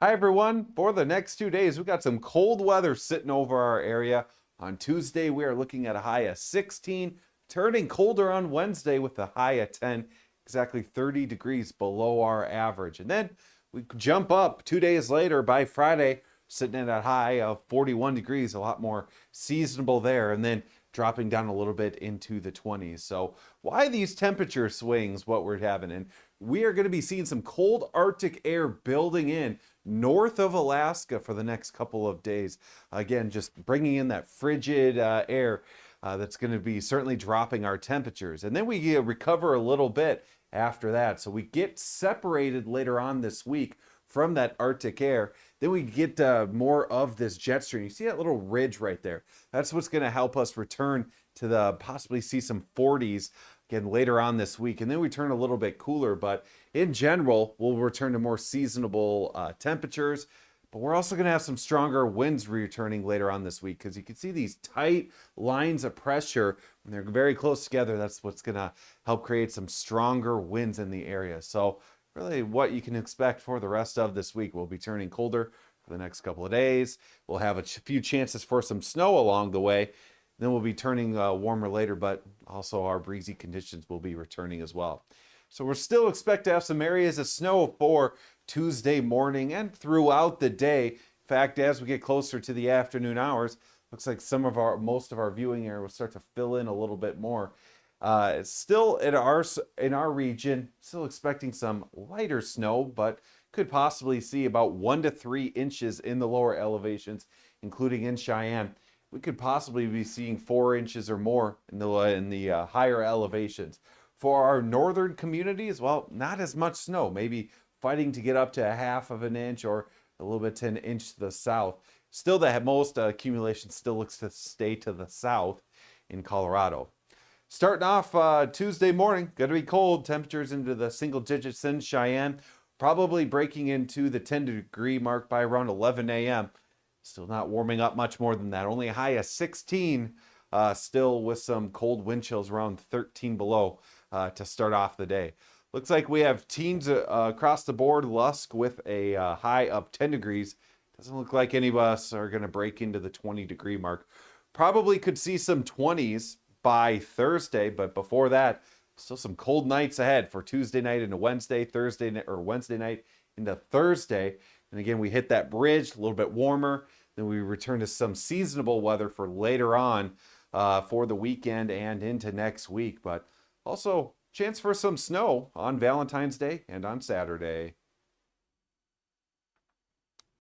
Hi everyone. For the next 2 days, we've got some cold weather sitting over our area. On Tuesday, we are looking at a high of 16, turning colder on Wednesday with a high of 10, exactly 30 degrees below our average. And then we jump up 2 days later by Friday, sitting at a high of 41 degrees, a lot more seasonable there, and then dropping down a little bit into the 20s. So, why these temperature swings, what we're having? And we are going to be seeing some cold Arctic air building in north of Alaska for the next couple of days. Again, just bringing in that frigid air that's going to be certainly dropping our temperatures. And then we recover a little bit after that. So we get separated later on this week from that Arctic air. Then we get more of this jet stream. You see that little ridge right there? That's what's going to help us return to the possibly see some 40s again later on this week. And then we turn a little bit cooler, but in general, we'll return to more seasonable temperatures. But we're also going to have some stronger winds returning later on this week because you can see these tight lines of pressure when they're very close together. That's what's going to help create some stronger winds in the area. So, really, what you can expect for the rest of this week, we'll be turning colder for the next couple of days. We'll have a few chances for some snow along the way. Then we'll be turning warmer later, but also our breezy conditions will be returning as well. So we're still expect to have some areas of snow for Tuesday morning and throughout the day. In fact, as we get closer to the afternoon hours, looks like most of our viewing area will start to fill in a little bit more. Still in our region, still expecting some lighter snow, but could possibly see about 1 to 3 inches in the lower elevations, including in Cheyenne. We could possibly be seeing 4 inches or more in the higher elevations. For our northern communities, well, not as much snow. Maybe fighting to get up to a half of an inch or a little bit to an inch to the south. Still, the most accumulation still looks to stay to the south in Colorado. Starting off Tuesday morning, going to be cold. Temperatures into the single digits in Cheyenne, probably breaking into the 10-degree mark by around 11 a.m. Still not warming up much more than that. Only a high of 16, still with some cold wind chills around 13 below to start off the day. Looks like we have teens across the board. Lusk with a high of 10 degrees. Doesn't look like any of us are going to break into the 20-degree mark. Probably could see some 20s by Thursday, but before that, still some cold nights ahead for Tuesday night into Wednesday, Wednesday night into Thursday. And again, we hit that bridge, a little bit warmer. Then we return to some seasonable weather for later on for the weekend and into next week. But also, chance for some snow on Valentine's Day and on Saturday.